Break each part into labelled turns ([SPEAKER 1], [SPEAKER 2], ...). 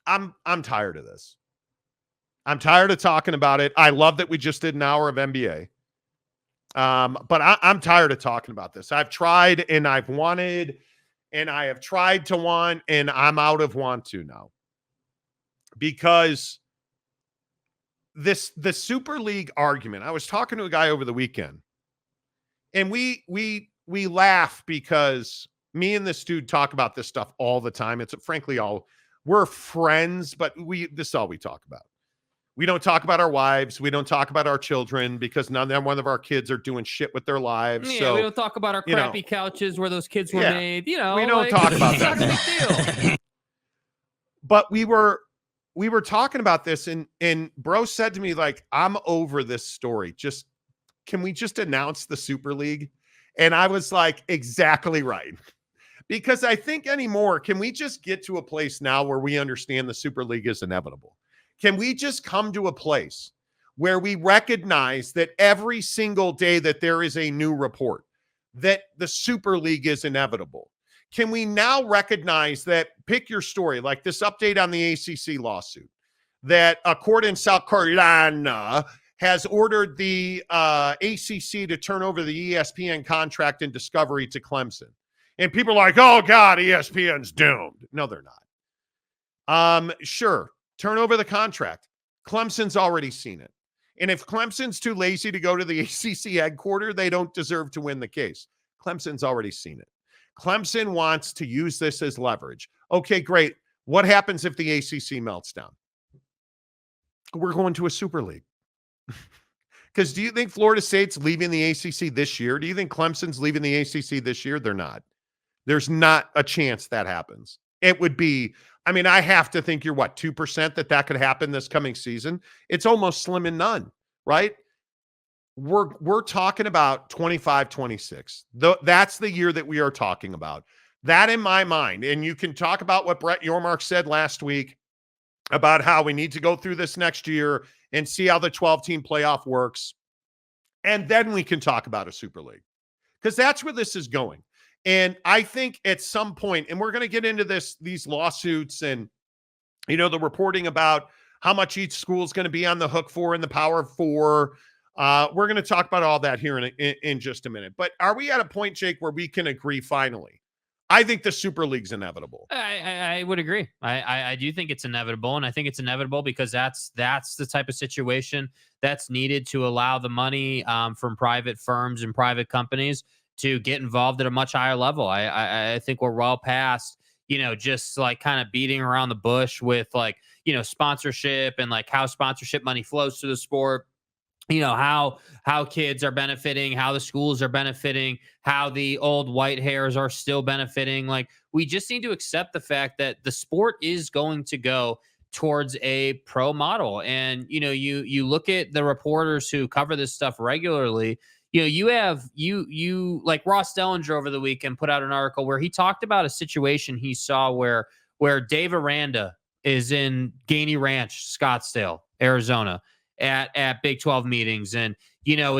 [SPEAKER 1] I'm tired of this. I'm tired of talking about it. I love that we just did an hour of NBA. But I'm tired of talking about this. I've tried and I've wanted and I have tried to want and I'm out of want to now. Because the Super League argument, I was talking to a guy over the weekend and we laugh because me and this dude talk about this stuff all the time. It's frankly we're friends, but this is all we talk about. We don't talk about our wives. We don't talk about our children because none of our kids are doing shit with their lives.
[SPEAKER 2] Yeah,
[SPEAKER 1] so
[SPEAKER 2] we don't talk about our crappy couches where those kids were made.
[SPEAKER 1] We don't talk about that.
[SPEAKER 2] It's not a big deal.
[SPEAKER 1] But we were talking about this and bro said to me, like, I'm over this story. Can we just announce the Super League? And I was like, exactly right. Because I think anymore, can we just get to a place now where we understand the Super League is inevitable? Can we just come to a place where we recognize that every single day that there is a new report, that the Super League is inevitable? Can we now recognize that, pick your story, like this update on the ACC lawsuit, that a court in South Carolina has ordered the ACC to turn over the ESPN contract and Discovery to Clemson. And people are like, oh, God, ESPN's doomed. No, they're not. Sure, turn over the contract. Clemson's already seen it. And if Clemson's too lazy to go to the ACC headquarters, they don't deserve to win the case. Clemson's already seen it. Clemson wants to use this as leverage. Okay, great. What happens if the ACC melts down? We're going to a Super League. Because do you think Florida State's leaving the ACC this year? Do you think Clemson's leaving the ACC this year? They're not. There's not a chance that happens. It would be, I have to think you're 2% that could happen this coming season. It's almost slim and none, right? We're talking about 25, 26. That's the year that we are talking about. That in my mind, and you can talk about what Brett Yormark said last week about how we need to go through this next year and see how the 12-team playoff works. And then we can talk about a Super League because that's where this is going. And I think at some point, and we're going to get into these lawsuits and, the reporting about how much each school is going to be on the hook for in the Power Four. We're going to talk about all that here in just a minute. But are we at a point, Jake, where we can agree finally? I think the Super League's inevitable.
[SPEAKER 2] I would agree. I do think it's inevitable, and I think it's inevitable because that's the type of situation that's needed to allow the money from private firms and private companies to get involved at a much higher level. I think we're well past, just like kind of beating around the bush with sponsorship and like how sponsorship money flows to the sport. How kids are benefiting, how the schools are benefiting, how the old white hairs are still benefiting. Like, we just need to accept the fact that the sport is going to go towards a pro model. And, you look at the reporters who cover this stuff regularly. You have like Ross Dellinger over the weekend put out an article where he talked about a situation he saw where Dave Aranda is in Gainey Ranch, Scottsdale, Arizona, at Big 12 meetings. And, there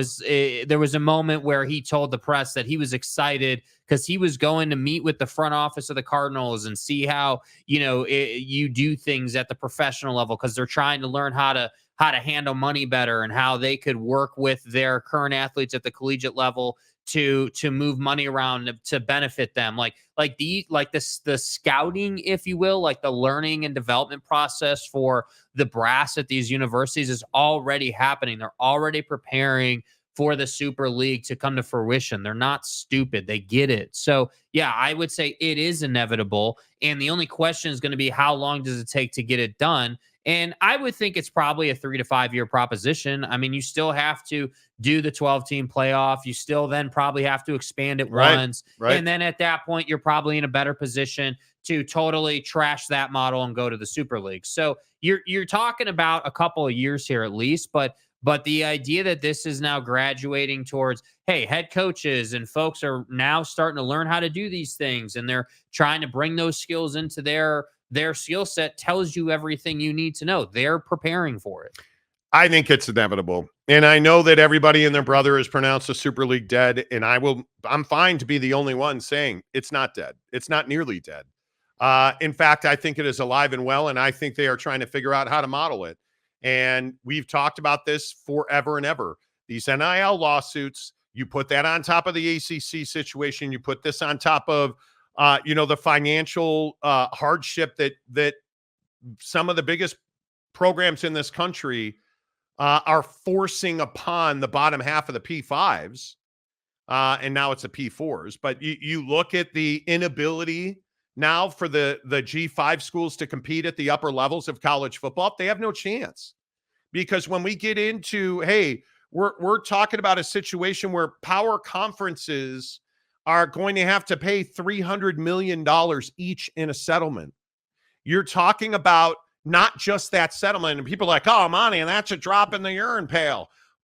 [SPEAKER 2] was a moment where he told the press that he was excited because he was going to meet with the front office of the Cardinals and see how, you do things at the professional level, because they're trying to learn how to handle money better and how they could work with their current athletes at the collegiate level to move money around to benefit them. The scouting, if you will, like the learning and development process for the brass at these universities is already happening. They're already preparing for the Super League to come to fruition. They're not stupid. They get it. So yeah, I would say it is inevitable. And the only question is going to be, how long does it take to get it done? And I would think it's probably a 3 to 5 year proposition. You still have to do the 12-team playoff. You still then probably have to expand it once.
[SPEAKER 1] Right.
[SPEAKER 2] And then at that point, you're probably in a better position to totally trash that model and go to the Super League. So you're talking about a couple of years here at least, but the idea that this is now graduating towards, hey, head coaches and folks are now starting to learn how to do these things, and they're trying to bring those skills into their skill set, tells you everything you need to know. They're preparing for it.
[SPEAKER 1] I think it's inevitable. And I know that everybody and their brother has pronounced the Super League dead. And I'm fine to be the only one saying it's not dead. It's not nearly dead. In fact, I think it is alive and well, and I think they are trying to figure out how to model it. And we've talked about this forever and ever. These NIL lawsuits, you put that on top of the ACC situation, you put this on top of, the financial hardship that some of the biggest programs in this country are forcing upon the bottom half of the P5s, and now it's the P4s. But you look at the inability now for the G5 schools to compete at the upper levels of college football. They have no chance, because when we get into, hey, we're talking about a situation where power conferences are going to have to pay $300 million each in a settlement. You're talking about not just that settlement, and people are like, oh, Monty, and that's a drop in the urine pail.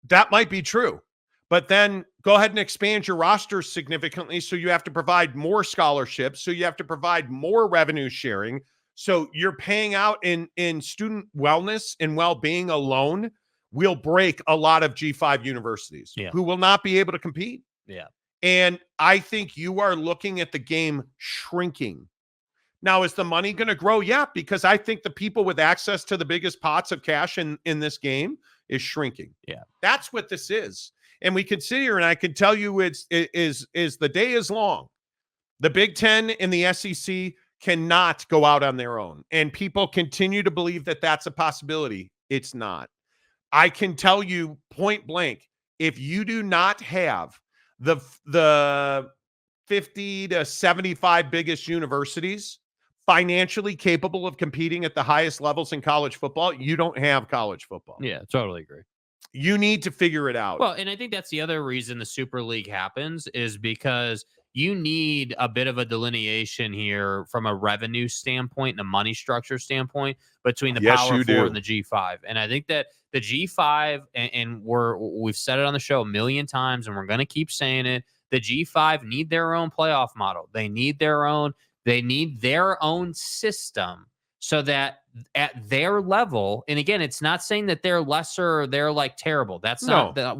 [SPEAKER 1] That might be true. But then go ahead and expand your rosters significantly. So you have to provide more scholarships. So you have to provide more revenue sharing. So you're paying out in student wellness and well-being alone will break a lot of G5 universities who will not be able to compete.
[SPEAKER 2] Yeah.
[SPEAKER 1] And I think you are looking at the game shrinking. Now, is the money going to grow? Yeah, because I think the people with access to the biggest pots of cash in this game is shrinking.
[SPEAKER 2] Yeah.
[SPEAKER 1] That's what this is. And we can sit here and I can tell you is the day is long. The Big Ten and the SEC cannot go out on their own. And people continue to believe that that's a possibility. It's not. I can tell you point blank, if you do not have the 50 to 75 biggest universities financially capable of competing at the highest levels in college football, you don't have college football.
[SPEAKER 2] Yeah, totally agree.
[SPEAKER 1] You need to figure it out.
[SPEAKER 2] Well, and I think that's the other reason the Super League happens is because you need a bit of a delineation here from a revenue standpoint and a money structure standpoint between the Power 4 and the G5. And I think that the G5, and we've said it on the show a million times, and we're going to keep saying it, the G5 need their own playoff model. They need their own system so that at their level, and again, it's not saying that they're lesser or they're like terrible. That's not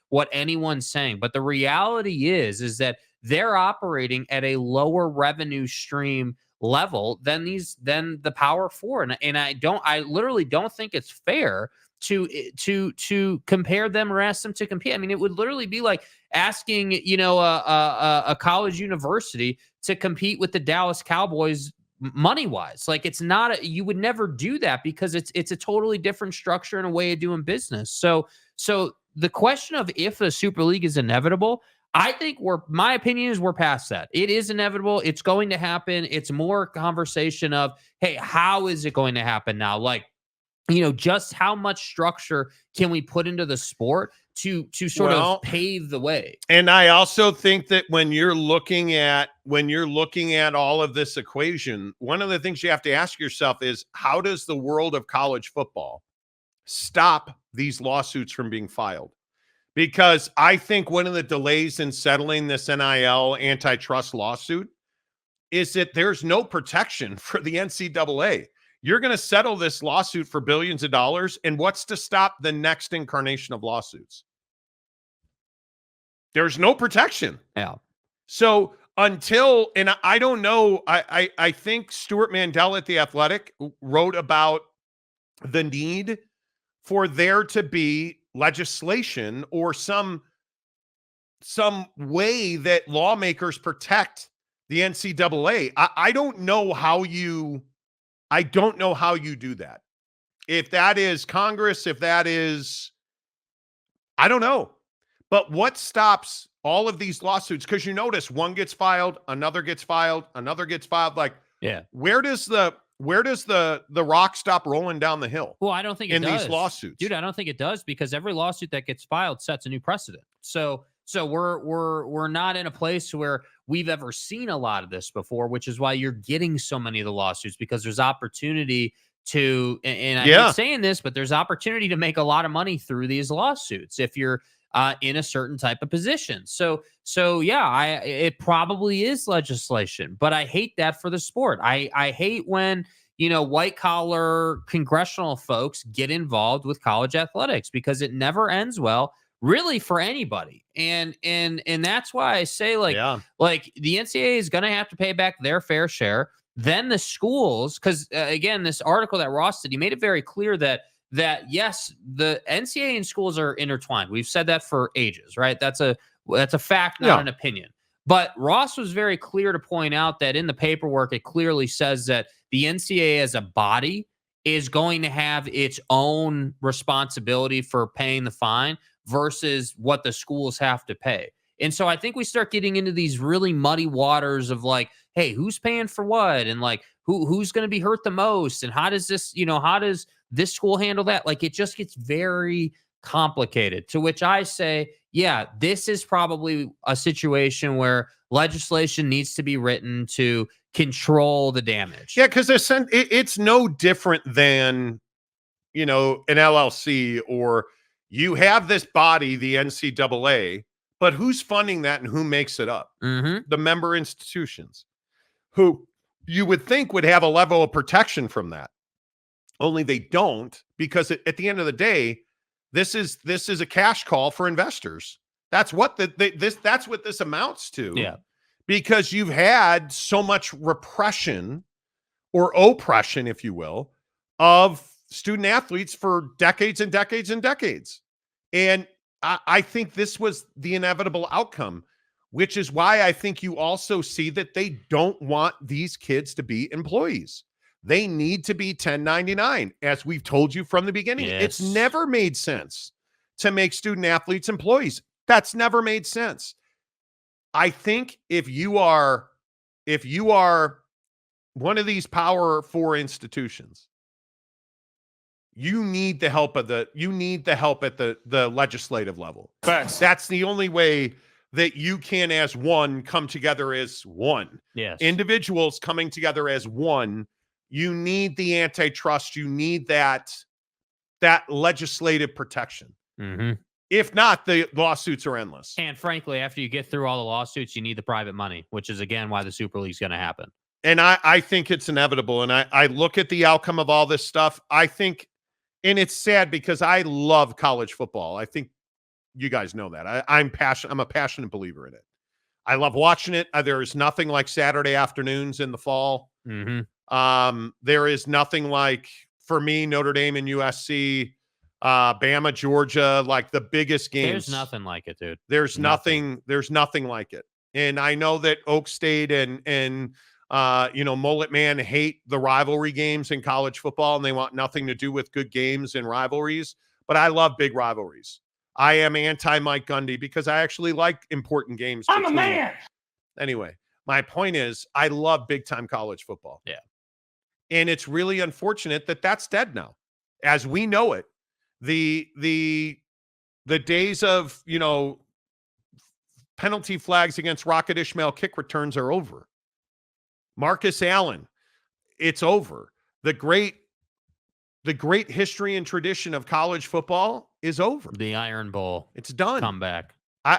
[SPEAKER 2] what anyone's saying. But the reality is that they're operating at a lower revenue stream level than the Power 4. And I literally don't think it's fair to compare them or ask them to compete. I mean, it would literally be like asking, a college university to compete with the Dallas Cowboys money wise. Like, it's not you would never do that because it's a totally different structure and a way of doing business. So the question of if the Super League is inevitable, I think my opinion is we're past that. It is inevitable. It's going to happen. It's more a conversation of, hey, how is it going to happen now? Like, just how much structure can we put into the sport to sort of pave the way?
[SPEAKER 1] And I also think that when you're looking at all of this equation, one of the things you have to ask yourself is, how does the world of college football stop these lawsuits from being filed? Because I think one of the delays in settling this NIL antitrust lawsuit is that there's no protection for the NCAA. You're going to settle this lawsuit for billions of dollars, and what's to stop the next incarnation of lawsuits? There's no protection.
[SPEAKER 2] Yeah.
[SPEAKER 1] So until, and I don't know, I think Stuart Mandel at The Athletic wrote about the need for there to be legislation or some way that lawmakers protect the NCAA. I don't know how you do that. If that is Congress, if that is, I don't know. But what stops all of these lawsuits? Because you notice one gets filed, another gets filed, another gets filed. Like, where does the rock stop rolling down the hill?
[SPEAKER 2] Well, I don't think it does.
[SPEAKER 1] These lawsuits,
[SPEAKER 2] dude. I don't think it does, because every lawsuit that gets filed sets a new precedent. So we're not in a place where we've ever seen a lot of this before, which is why you're getting so many of the lawsuits, because there's opportunity to, and I hate saying this, but there's opportunity to make a lot of money through these lawsuits if you're in a certain type of position. So it probably is legislation, but I hate that for the sport. I hate when, white collar congressional folks get involved with college athletics, because it never ends well, really, for anybody. And that's why I say, like the NCAA is going to have to pay back their fair share. then the schools, because again, this article that Ross did, he made it very clear that yes, the NCAA and schools are intertwined. We've said that for ages, right? That's a fact, not an opinion. But Ross was very clear to point out that in the paperwork, it clearly says that the NCAA as a body is going to have its own responsibility for paying the fine versus what the schools have to pay. And so I think we start getting into these really muddy waters of like, hey, who's paying for what? And like, who's going to be hurt the most? And how does this, how does this school handle that? Like, it just gets very complicated, to which I say, yeah, this is probably a situation where legislation needs to be written to control the damage.
[SPEAKER 1] Yeah, because it's no different than, an LLC, or you have this body, the NCAA, but who's funding that and who makes it up? The member institutions, who you would think would have a level of protection from that. Only they don't, because at the end of the day, this is a cash call for investors. That's what that's what this amounts to.
[SPEAKER 2] Yeah.
[SPEAKER 1] Because you've had so much repression or oppression, if you will, of student athletes for decades and decades and decades. And I think this was the inevitable outcome, which is why I think you also see that they don't want these kids to be employees. They need to be 1099, as we've told you from the beginning.
[SPEAKER 2] Yes.
[SPEAKER 1] It's never made sense to make student athletes employees. That's never made sense. I think if you are one of these Power 4 institutions, you need the help at the legislative level.
[SPEAKER 3] Facts.
[SPEAKER 1] That's the only way that you can, as one, come together as one.
[SPEAKER 2] Yes.
[SPEAKER 1] Individuals coming together as one. You need the antitrust. You need that legislative protection. If not, the lawsuits are endless.
[SPEAKER 2] And frankly, after you get through all the lawsuits, you need the private money, which is, again, why the Super League is going to happen.
[SPEAKER 1] And I think it's inevitable. And I look at the outcome of all this stuff. I think, and it's sad because I love college football. I think you guys know that. I'm a passionate believer in it. I love watching it. There is nothing like Saturday afternoons in the fall. There is nothing like, for me, Notre Dame and USC, Bama, Georgia, like the biggest games.
[SPEAKER 2] There's nothing like it, dude.
[SPEAKER 1] There's nothing like it. And I know that Oak State and Mullet Man hate the rivalry games in college football, and they want nothing to do with good games and rivalries. But I love big rivalries. I am anti Mike Gundy because I actually like important games.
[SPEAKER 3] I'm a man.
[SPEAKER 1] Anyway, my point is, I love big time college football.
[SPEAKER 2] Yeah. And
[SPEAKER 1] it's really unfortunate that that's dead now, as we know it. The days of, penalty flags against Rocket Ishmael kick returns are over. Marcus Allen, it's over. The great history and tradition of college football is over.
[SPEAKER 2] The Iron Bowl.
[SPEAKER 1] It's done.
[SPEAKER 2] Come back.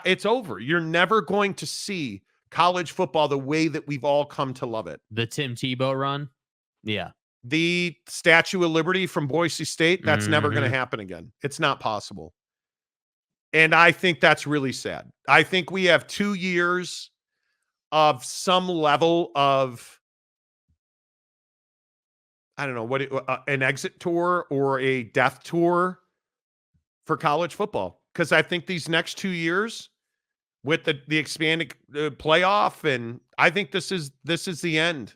[SPEAKER 1] It's over. You're never going to see college football the way that we've all come to love it.
[SPEAKER 2] The Tim Tebow run. Yeah.
[SPEAKER 1] The Statue of Liberty from Boise State, that's never going to happen again. It's not possible. And I think that's really sad. I think we have 2 years of some level of, I don't know, an exit tour or a death tour for college football. Because I think these next 2 years with the expanded playoff, and I think this is the end.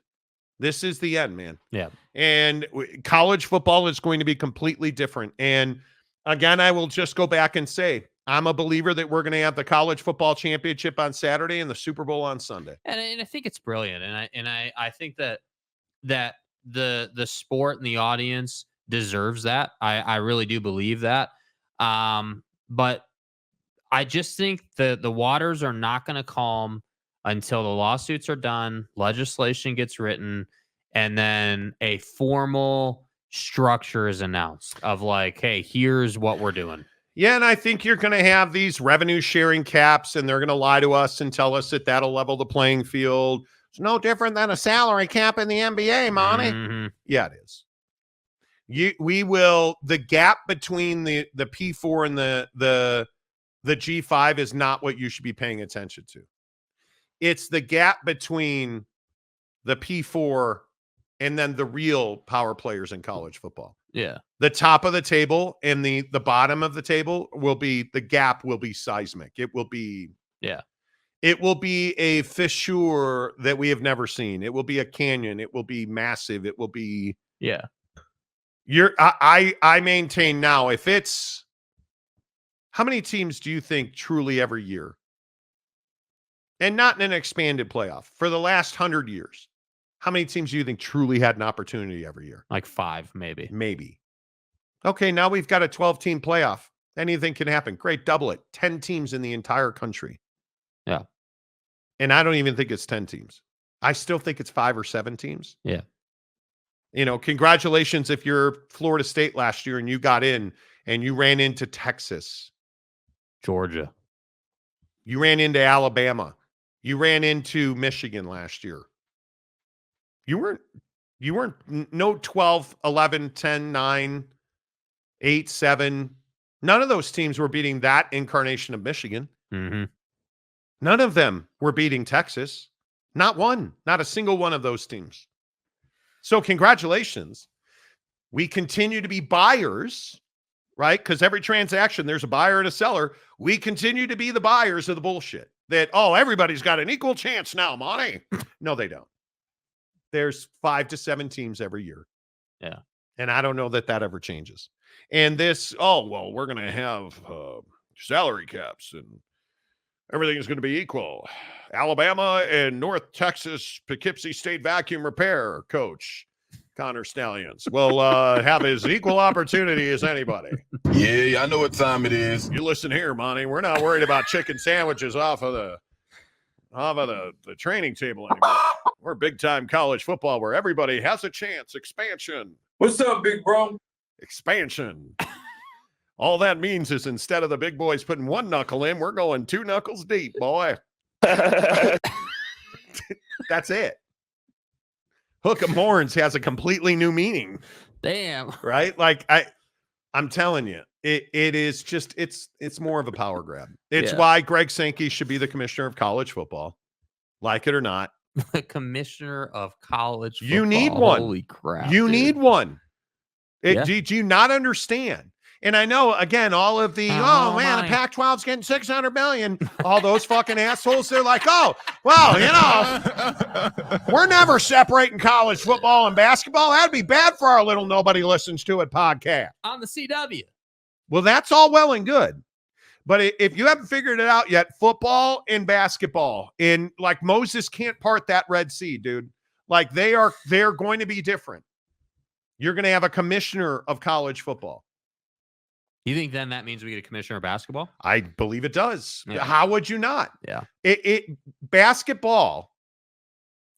[SPEAKER 1] This is the end, man.
[SPEAKER 2] Yeah.
[SPEAKER 1] And college football is going to be completely different. And again, I will just go back and say, I'm a believer that we're going to have the college football championship on Saturday and the Super Bowl on Sunday.
[SPEAKER 2] And I think it's brilliant. And I think that the sport and the audience deserves that. I really do believe that. But I just think the waters are not going to calm until the lawsuits are done, legislation gets written, and then a formal structure is announced of like, hey, here's what we're doing.
[SPEAKER 1] Yeah, and I think you're going to have these revenue sharing caps, and they're going to lie to us and tell us that that'll level the playing field. It's no different than a salary cap in the NBA, Monty. Yeah, it is. We will. The gap between the P4 and the G5 is not what you should be paying attention to. It's the gap between the P4 and then the real power players in college football.
[SPEAKER 2] Yeah.
[SPEAKER 1] The top of the table and the bottom of the table the gap will be seismic. It will be a fissure that we have never seen. It will be a canyon. It will be massive. It will be I maintain now, if it's, how many teams do you think truly every year, and not in an expanded playoff, for the last 100 years, how many teams do you think truly had an opportunity every year?
[SPEAKER 2] Like 5, maybe.
[SPEAKER 1] Maybe. Okay, now we've got a 12-team playoff. Anything can happen. Great, double it. 10 teams in the entire country.
[SPEAKER 2] Yeah.
[SPEAKER 1] And I don't even think it's 10 teams. I still think it's 5 or 7 teams.
[SPEAKER 2] Yeah.
[SPEAKER 1] Congratulations if you're Florida State last year and you got in and you ran into Texas.
[SPEAKER 2] Georgia.
[SPEAKER 1] You ran into Alabama. You ran into Michigan last year. You weren't no 12, 11, 10, 9, 8, 7. None of those teams were beating that incarnation of Michigan.
[SPEAKER 2] Mm-hmm.
[SPEAKER 1] None of them were beating Texas. Not one. Not a single one of those teams. So congratulations. We continue to be buyers, right? Because every transaction, there's a buyer and a seller. We continue to be the buyers of the bullshit. That, everybody's got an equal chance now, Monty. No, they don't. There's 5 to 7 teams every year.
[SPEAKER 2] Yeah.
[SPEAKER 1] And I don't know that ever changes. And this, we're going to have salary caps and everything's going to be equal. Alabama and North Texas Poughkeepsie State Vacuum Repair coach Connor Stallions will have as equal opportunity as anybody.
[SPEAKER 3] Yeah, I know what time it is.
[SPEAKER 1] You listen here, Monty. We're not worried about chicken sandwiches off of the training table anymore. We're big time college football where everybody has a chance. Expansion.
[SPEAKER 3] What's up, big bro?
[SPEAKER 1] Expansion. All that means is instead of the big boys putting 1 knuckle in, we're going 2 knuckles deep, boy. That's it. Hook 'em horns has a completely new meaning.
[SPEAKER 2] Damn.
[SPEAKER 1] Right? Like I'm telling you, it is just it's more of a power grab. It's why Greg Sankey should be the commissioner of college football. Like it or not.
[SPEAKER 2] The commissioner of college football.
[SPEAKER 1] You need one.
[SPEAKER 2] Holy crap.
[SPEAKER 1] You need one.
[SPEAKER 2] Yeah.
[SPEAKER 1] Do you not understand? And I know, again, all of the, the Pac-12's getting $600 million. All those fucking assholes, they're like, we're never separating college football and basketball. That'd be bad for our little nobody listens to it podcast.
[SPEAKER 2] On the CW.
[SPEAKER 1] Well, that's all well and good. But if you haven't figured it out yet, football and basketball, like Moses can't part that Red Sea, dude. Like they're going to be different. You're going to have a commissioner of college football.
[SPEAKER 2] You think then that means we get a commissioner of basketball?
[SPEAKER 1] I believe it does.
[SPEAKER 2] Yeah.
[SPEAKER 1] How would you not?
[SPEAKER 2] Yeah.
[SPEAKER 1] Basketball,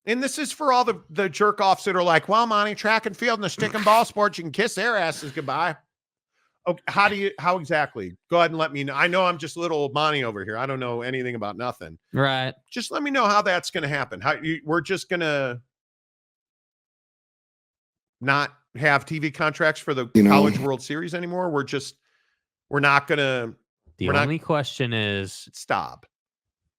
[SPEAKER 1] and this is for all the jerk offs that are like, well, Monty, track and field and the stick and ball sports, you can kiss their asses goodbye. Okay, how exactly? Go ahead and let me know. I know I'm just little old Monty over here. I don't know anything about nothing.
[SPEAKER 2] Right.
[SPEAKER 1] Just let me know how that's going to happen. We're just going to not have TV contracts for the College World Series anymore. We're not going to.
[SPEAKER 2] The only question is
[SPEAKER 1] stop.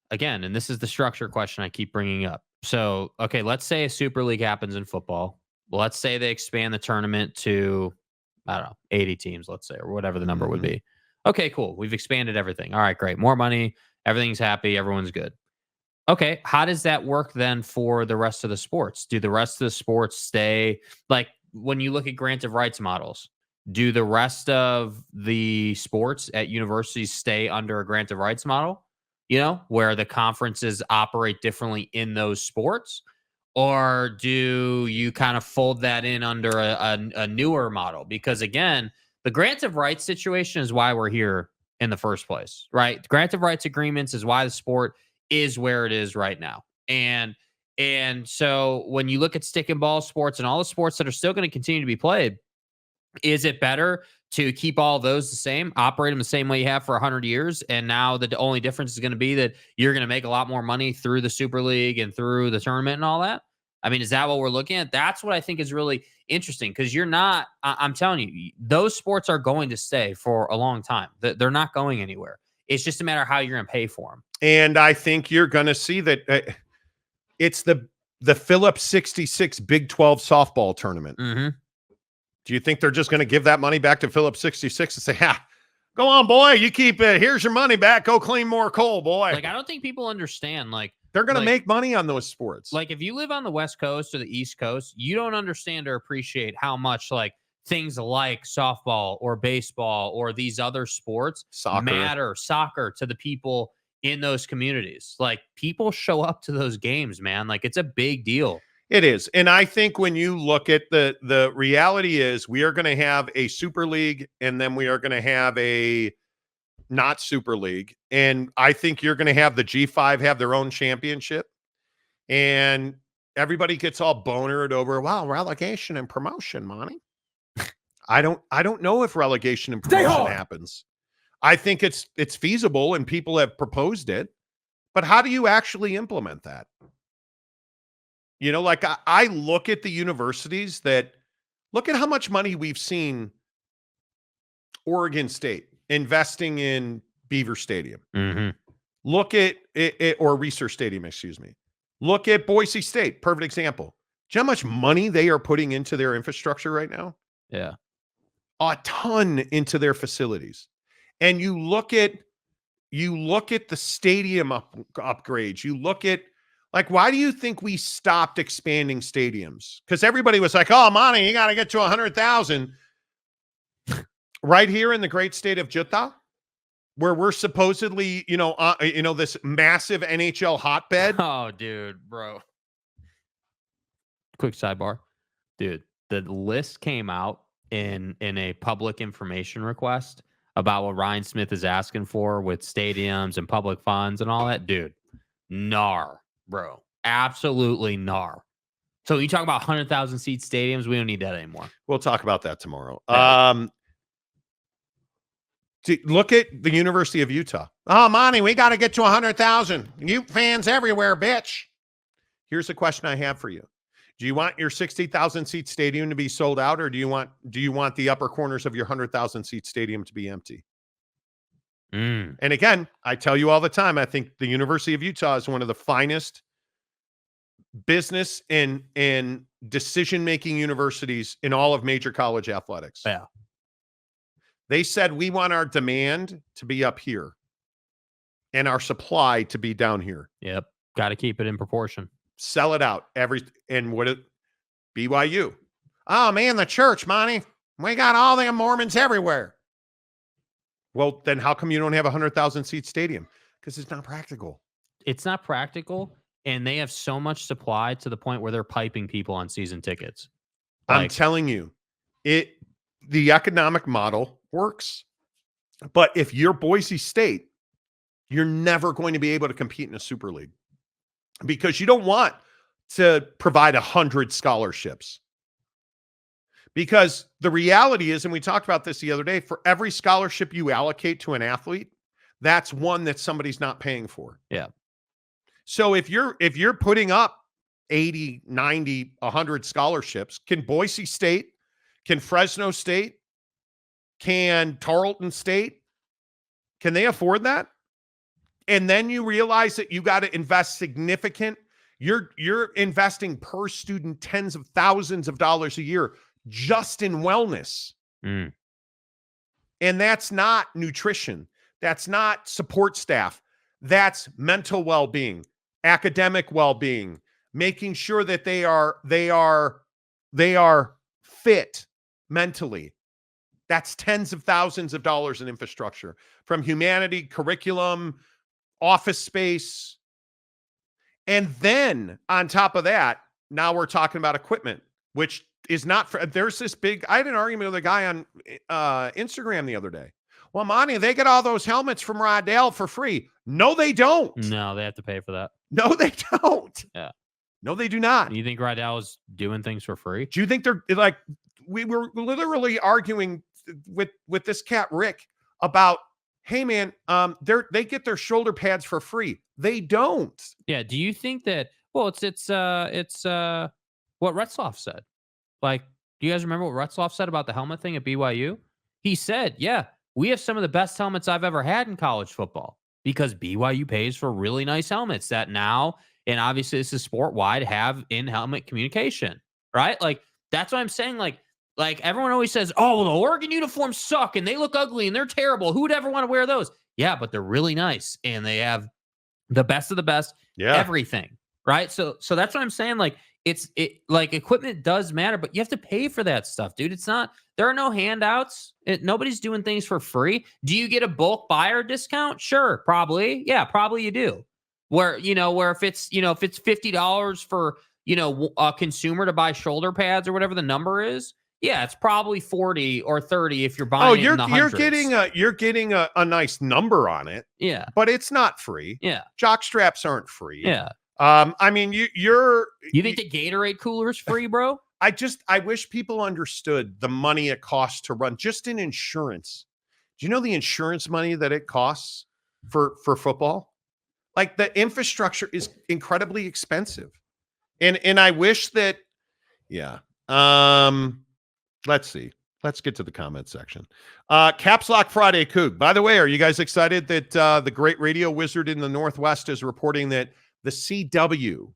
[SPEAKER 2] Again, and this is the structure question I keep bringing up. So, okay, let's say a Super League happens in football. Let's say they expand the tournament to, I don't know, 80 teams, let's say, or whatever the number would be. Okay, cool. We've expanded everything. All right, great. More money. Everything's happy. Everyone's good. Okay, how does that work then for the rest of the sports? Do the rest of the sports stay, like when you look at granted rights models, do the rest of the sports at universities stay under a granted rights model, where the conferences operate differently in those sports? Or do you kind of fold that in under a newer model? Because again, the granted rights situation is why we're here in the first place, right? Granted rights agreements is why the sport is where it is right now. And so when you look at stick and ball sports and all the sports that are still going to continue to be played, is it better to keep all those the same, operate them the same way you have for 100 years, and now the only difference is going to be that you're going to make a lot more money through the Super League and through the tournament and all that? I mean, is that what we're looking at? That's what I think is really interesting, because I'm telling you, those sports are going to stay for a long time. They're not going anywhere. It's just a matter of how you're going to pay for them.
[SPEAKER 1] And I think you're going to see that it's the the Phillips 66 Big 12 softball tournament.
[SPEAKER 2] Mm-hmm.
[SPEAKER 1] Do you think they're just going to give that money back to Phillips 66 and say, go on, boy, you keep it. Here's your money back. Go clean more coal, boy.
[SPEAKER 2] Like, I don't think people understand. Like,
[SPEAKER 1] they're going to make money on those sports.
[SPEAKER 2] Like, if you live on the West Coast or the East Coast, you don't understand or appreciate how much like things like softball or baseball or these other sports matter, soccer, to the people in those communities. Like, people show up to those games, man. Like, it's a big deal.
[SPEAKER 1] It is. And I think when you look at the reality is we are going to have a Super League, and then we are going to have a not Super League. And I think you're going to have the G5 have their own championship, and everybody gets all bonered over, wow, relegation and promotion, Monty. I don't know if relegation and promotion happens. I think it's feasible and people have proposed it, but how do you actually implement that? You know, like I look at the universities that look at how much money we've seen Oregon State investing in Beaver Stadium.
[SPEAKER 2] Mm-hmm.
[SPEAKER 1] Look at it, or Research Stadium, excuse me. Look at Boise State, perfect example. Do you know how much money they are putting into their infrastructure right now?
[SPEAKER 2] Yeah.
[SPEAKER 1] A ton into their facilities. And you look at the stadium upgrades. You look at, like, why do you think we stopped expanding stadiums? Because everybody was like, oh, Monty, you got to get to 100,000. Right here in the great state of Utah, where we're supposedly, this massive NHL hotbed.
[SPEAKER 2] Oh, dude, bro. Quick sidebar. Dude, the list came out in a public information request about what Ryan Smith is asking for with stadiums and public funds and all that. Dude, gnar, bro. Absolutely gnar. So you talk about 100,000 seat stadiums, we don't need that anymore.
[SPEAKER 1] We'll talk about that tomorrow.
[SPEAKER 2] Yeah.
[SPEAKER 1] Look at the University of Utah. Oh, Monty, we got to get to 100,000. Ute fans everywhere, bitch. Here's a question I have for you. Do you want your 60,000 seat stadium to be sold out, or do you want the upper corners of your 100,000 seat stadium to be empty? And again, I tell you all the time, I think the University of Utah is one of the finest business and decision-making universities in all of major college athletics.
[SPEAKER 2] Yeah.
[SPEAKER 1] They said, we want our demand to be up here and our supply to be down here.
[SPEAKER 2] Yep. Got to keep it in proportion.
[SPEAKER 1] Sell it out. BYU. Oh, man, the church, Monty. We got all the Mormons everywhere. Well, then how come you don't have a 100,000 seat stadium? Because it's not practical.
[SPEAKER 2] It's not practical, and they have so much supply to the point where they're piping people on season tickets.
[SPEAKER 1] I'm telling you, the economic model works. But if you're Boise State, you're never going to be able to compete in a Super League because you don't want to provide 100 scholarships. Because the reality is, and we talked about this the other day, for every scholarship you allocate to an athlete, that's one that somebody's not paying for.
[SPEAKER 2] Yeah.
[SPEAKER 1] So if you're putting up 80, 90, 100 scholarships, can Boise State, can Fresno State, can Tarleton State, can they afford that? And then you realize that you got to invest significant. You're investing per student tens of thousands of dollars a year just in wellness. And that's not nutrition. That's not support staff. That's mental well-being, academic well-being, making sure that they are fit mentally. That's tens of thousands of dollars in infrastructure, from humanity, curriculum, office space. And then on top of that, now we're talking about equipment, which is not for, there's this big, I had an argument with a guy on Instagram the other day. Well, Monty, they get all those helmets from Rydell for free. No, they don't.
[SPEAKER 2] No, they have to pay for that.
[SPEAKER 1] No, they don't.
[SPEAKER 2] Yeah.
[SPEAKER 1] No, they do not.
[SPEAKER 2] You think Rydell is doing things for free?
[SPEAKER 1] Do you think they're like, we were literally arguing with this cat, Rick, about, hey man, they get their shoulder pads for free. They don't.
[SPEAKER 2] Yeah. Do you think that, well, it's what Retzloff said. Like, do you guys remember what Retzloff said about the helmet thing at BYU? He said, yeah, we have some of the best helmets I've ever had in college football because BYU pays for really nice helmets that now and obviously this is sport wide, have in-helmet communication, right? Like, that's what I'm saying. Like everyone always says, oh, the Oregon uniforms suck and they look ugly and they're terrible. Who would ever want to wear those? Yeah, but they're really nice and they have the best of the best, everything, right? So that's what I'm saying. Like, like equipment does matter, but you have to pay for that stuff, dude. There are no handouts. Nobody's doing things for free. Do you get a bulk buyer discount? Sure, probably. Yeah, probably you do. Where if it's $50 for a consumer to buy shoulder pads or whatever the number is, yeah, it's probably 40 or 30 if you're buying it in the hundreds.
[SPEAKER 1] You're getting a nice number on it.
[SPEAKER 2] Yeah.
[SPEAKER 1] But it's not free.
[SPEAKER 2] Yeah.
[SPEAKER 1] Jock straps aren't free.
[SPEAKER 2] Yeah.
[SPEAKER 1] I mean, you
[SPEAKER 2] think the Gatorade cooler's free, bro?
[SPEAKER 1] I wish people understood the money it costs to run just in insurance. Do you know the insurance money that it costs for football? Like, the infrastructure is incredibly expensive. And I wish that, let's see. Let's get to the comment section. Caps Lock Friday, Coog. By the way, are you guys excited that the great radio wizard in the Northwest is reporting that the CW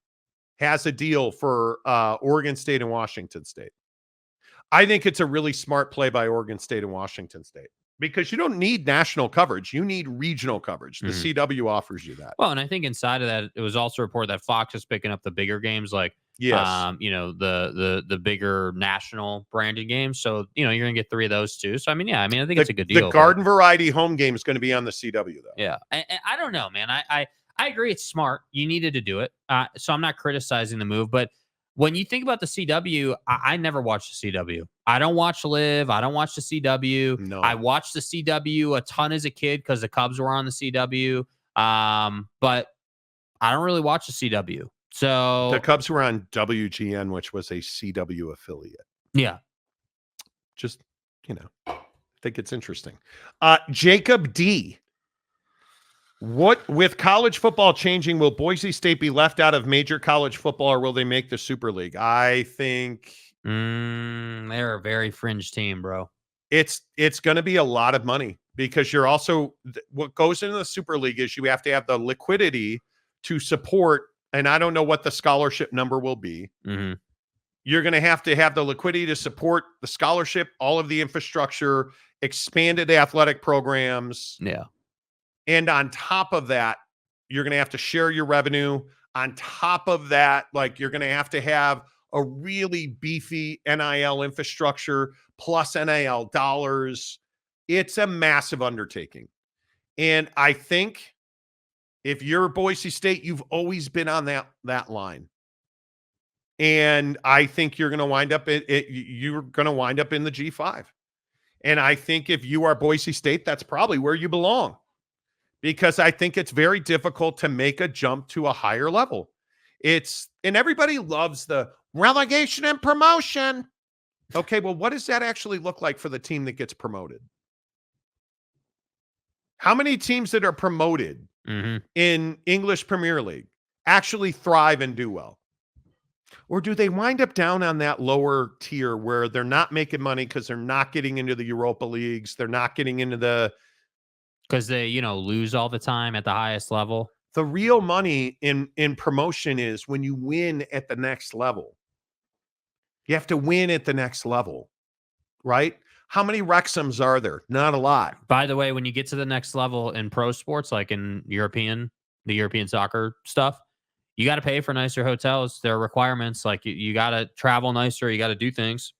[SPEAKER 1] has a deal for Oregon State and Washington State? I think it's a really smart play by Oregon State and Washington State, because you don't need national coverage. You need regional coverage. The CW offers you that.
[SPEAKER 2] Well, and I think inside of that, it was also reported that Fox is picking up the bigger games, like the bigger national branded games. So, you're going to get 3 of those too. So, I think it's a good deal.
[SPEAKER 1] The Garden Variety home game is going to be on the CW, though.
[SPEAKER 2] Yeah. I don't know, man. I agree it's smart. You needed to do it. So I'm not criticizing the move, but when you think about the CW, I never watched the CW. I don't watch Live. I don't watch the CW.
[SPEAKER 1] No.
[SPEAKER 2] I watched the CW a ton as a kid because the Cubs were on the CW. But I don't really watch the CW. So
[SPEAKER 1] the Cubs were on WGN, which was a CW affiliate.
[SPEAKER 2] Yeah.
[SPEAKER 1] Just, I think it's interesting. Jacob D. What, with college football changing, will Boise State be left out of major college football, or will they make the Super League? I think
[SPEAKER 2] they're a very fringe team, bro.
[SPEAKER 1] It's going to be a lot of money, because you're also, what goes into the Super League is you have to have the liquidity to support, and I don't know what the scholarship number will be.
[SPEAKER 2] Mm-hmm.
[SPEAKER 1] You're going to have the liquidity to support the scholarship, all of the infrastructure, expanded athletic programs.
[SPEAKER 2] Yeah.
[SPEAKER 1] And on top of that, you're going to have to share your revenue. On top of that, like, you're going to have a really beefy NIL infrastructure plus NIL dollars. It's a massive undertaking. And I think if you're Boise State, you've always been on that line. And I think you're going to wind up you're going to wind up in the G5. And I think if you are Boise State, that's probably where you belong. Because I think it's very difficult to make a jump to a higher level. And everybody loves the relegation and promotion. Okay, well, what does that actually look like for the team that gets promoted? How many teams that are promoted in English Premier League actually thrive and do well? Or do they wind up down on that lower tier where they're not making money because they're not getting into the Europa Leagues, they're not getting into the...
[SPEAKER 2] Because they, lose all the time at the highest level.
[SPEAKER 1] The real money in promotion is when you win at the next level. You have to win at the next level, right? How many Wrexhams are there? Not a lot.
[SPEAKER 2] By the way, when you get to the next level in pro sports, like in the European soccer stuff, you got to pay for nicer hotels. There are requirements. Like you got to travel nicer. You got to do things.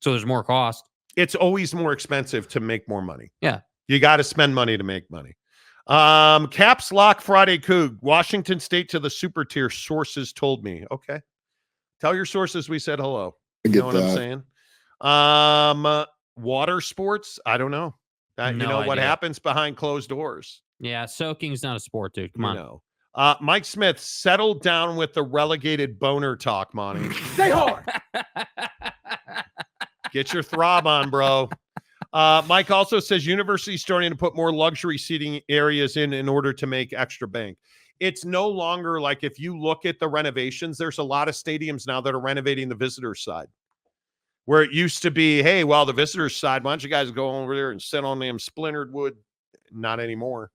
[SPEAKER 2] So there's more cost.
[SPEAKER 1] It's always more expensive to make more money.
[SPEAKER 2] Yeah.
[SPEAKER 1] You got to spend money to make money. Caps Lock Friday, Coog. Washington State to the super tier, sources told me. Okay. Tell your sources we said hello. You know what I'm saying? Water sports, I don't know. You know what happens behind closed doors.
[SPEAKER 2] Yeah, soaking's not a sport, dude. Come
[SPEAKER 1] on. Mike Smith, settle down with the relegated boner talk, Monty.
[SPEAKER 3] Stay hard.
[SPEAKER 1] Get your throb on, bro. Mike also says university starting to put more luxury seating areas in order to make extra bank. It's no longer like, if you look at the renovations, there's a lot of stadiums now that are renovating the visitor side. Where it used to be, hey, well, the visitor side, why don't you guys go over there and sit on them splintered wood? Not anymore.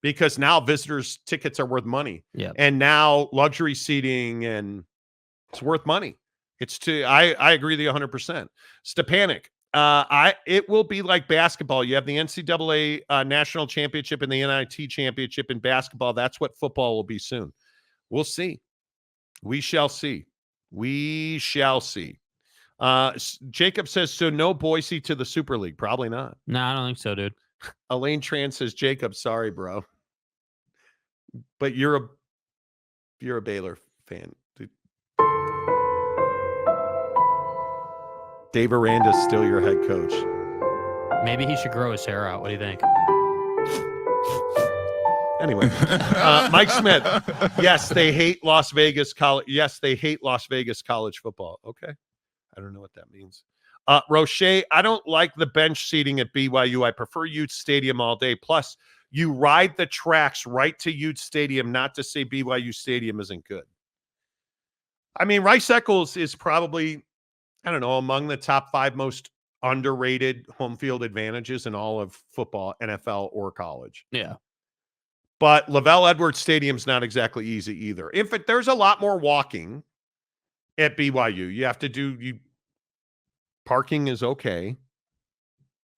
[SPEAKER 1] because now visitors tickets are worth money.
[SPEAKER 2] Yeah.
[SPEAKER 1] And now luxury seating, and it's worth money. I agree with you 100%. Stepanik, it will be like basketball. You have the NCAA national championship and the NIT championship in basketball. That's what football will be soon. We'll see. We shall see. We shall see. Jacob says, so no Boise to the Super League. Probably not.
[SPEAKER 2] No, I don't think so, dude.
[SPEAKER 1] Elaine Tran says, Jacob, sorry, bro. But you're a Baylor fan, dude. Dave Aranda's still your head coach.
[SPEAKER 2] Maybe he should grow his hair out. What do you think?
[SPEAKER 1] Anyway, Mike Smith. Yes, they hate Las Vegas college. Yes, they hate Las Vegas college football. Okay. I don't know what that means. Roche, I don't like the bench seating at BYU. I prefer Ute Stadium all day. Plus, you ride the tracks right to Ute Stadium, not to say BYU Stadium isn't good. I mean, Rice Eccles is probably, I don't know, among the top 5 most underrated home field advantages in all of football, NFL, or college.
[SPEAKER 2] Yeah.
[SPEAKER 1] But Lavelle Edwards Stadium's not exactly easy either. There's a lot more walking at BYU. You have to do parking is okay.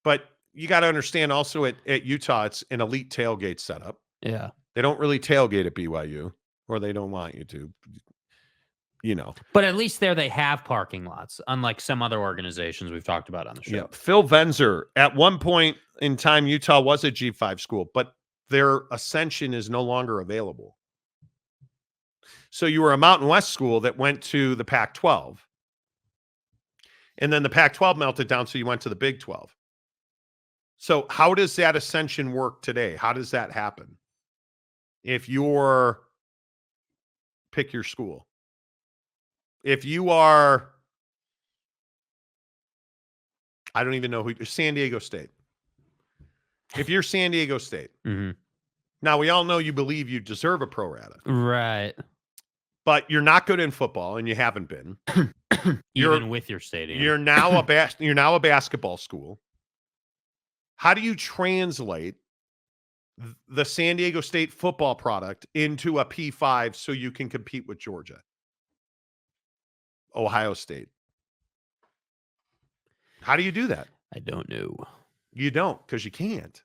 [SPEAKER 1] But you got to understand also at Utah, it's an elite tailgate setup.
[SPEAKER 2] Yeah.
[SPEAKER 1] They don't really tailgate at BYU, or they don't want you to.
[SPEAKER 2] But at least there they have parking lots, unlike some other organizations we've talked about on the show.
[SPEAKER 1] Yeah. Phil Venzer, at one point in time, Utah was a G5 school, but their ascension is no longer available. So you were a Mountain West school that went to the Pac-12. And then the Pac-12 melted down, so you went to the Big 12. So how does that ascension work today? How does that happen? If you're, pick your school. If you are, I don't even know who, San Diego State. If you're San Diego State, now we all know you believe you deserve a pro rata.
[SPEAKER 2] Right.
[SPEAKER 1] But you're not good in football, and you haven't been.
[SPEAKER 2] Even with your stadium.
[SPEAKER 1] You're now a basketball school. How do you translate the San Diego State football product into a P5 so you can compete with Georgia? Ohio State. How do you do that?
[SPEAKER 2] I don't know.
[SPEAKER 1] You don't, because you can't.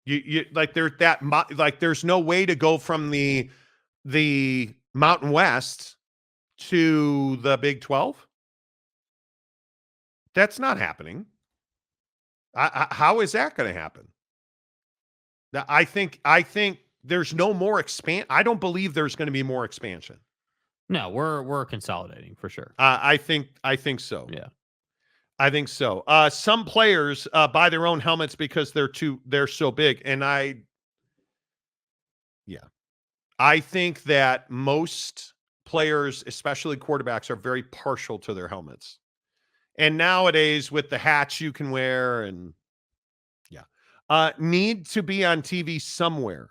[SPEAKER 1] You like there's no way to go from the Mountain West to the Big 12. That's not happening. How is that going to happen? I think there's no more I don't believe there's going to be more expansion.
[SPEAKER 2] No, we're consolidating for sure.
[SPEAKER 1] I think so.
[SPEAKER 2] Yeah.
[SPEAKER 1] I think so. Some players buy their own helmets because they're so big. And I think that most players, especially quarterbacks, are very partial to their helmets. And nowadays with the hats you can wear and need to be on TV somewhere.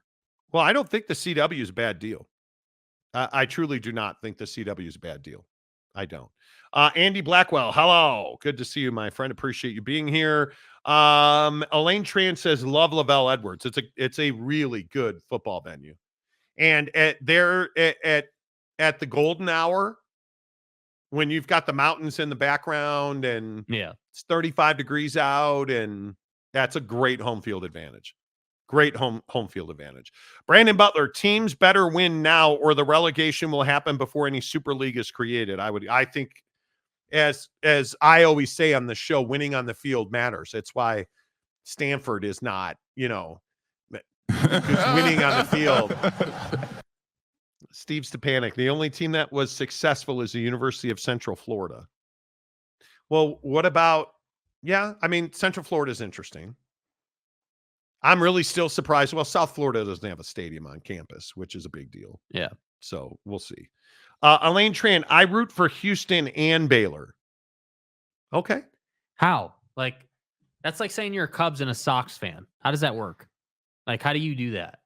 [SPEAKER 1] Well, I don't think the CW is a bad deal. I truly do not think the CW is a bad deal. I don't. Andy Blackwell, hello. Good to see you, my friend. Appreciate you being here. Elaine Tran says, love Lavelle Edwards. It's a really good football venue. And at the golden hour, when you've got the mountains in the background and it's 35 degrees out, and that's a great home field advantage. Great home field advantage. Brandon Butler, teams better win now or the relegation will happen before any Super League is created. I think, as I always say on the show, winning on the field matters. That's why Stanford is not, winning on the field. Steve Stepanik, the only team that was successful is the University of Central Florida. Well, what about, Central Florida is interesting. I'm really still surprised. Well, South Florida doesn't have a stadium on campus, which is a big deal.
[SPEAKER 2] Yeah.
[SPEAKER 1] So we'll see. Elaine Tran, I root for Houston and Baylor. Okay.
[SPEAKER 2] How? Like, that's like saying you're a Cubs and a Sox fan. How does that work? Like, how do you do that?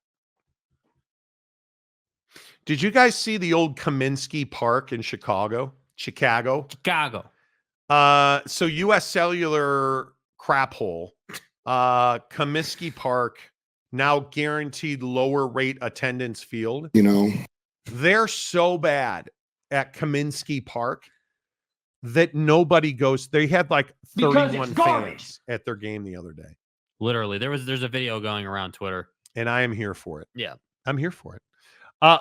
[SPEAKER 1] Did you guys see the old Kaminsky Park in Chicago?
[SPEAKER 2] Chicago.
[SPEAKER 1] So U.S. Cellular crap hole. Comiskey Park now guaranteed lower rate attendance field.
[SPEAKER 4] You know,
[SPEAKER 1] They're so bad at Kaminsky Park that nobody goes. They had like 31 fans at their game the other day.
[SPEAKER 2] Literally, there's a video going around Twitter.
[SPEAKER 1] And I am here for it.
[SPEAKER 2] Yeah.
[SPEAKER 1] I'm here for it.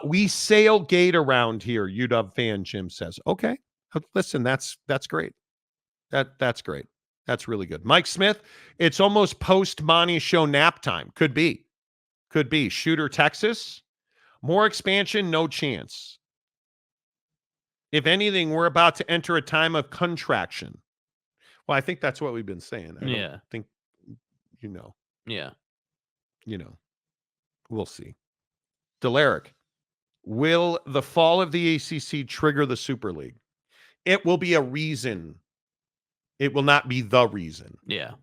[SPEAKER 1] We sail gate around here, UW fan, Jim says. Okay. Listen, that's great. That's great. That's really good. Mike Smith, it's almost post Monty Show nap time. Could be. Shooter, Texas. More expansion, no chance. If anything, we're about to enter a time of contraction. Well, I think that's what we've been saying. I don't think,
[SPEAKER 2] Yeah.
[SPEAKER 1] We'll see. Delaric, will the fall of the ACC trigger the Super League? It will be a reason. It will not be the reason.
[SPEAKER 2] Yeah.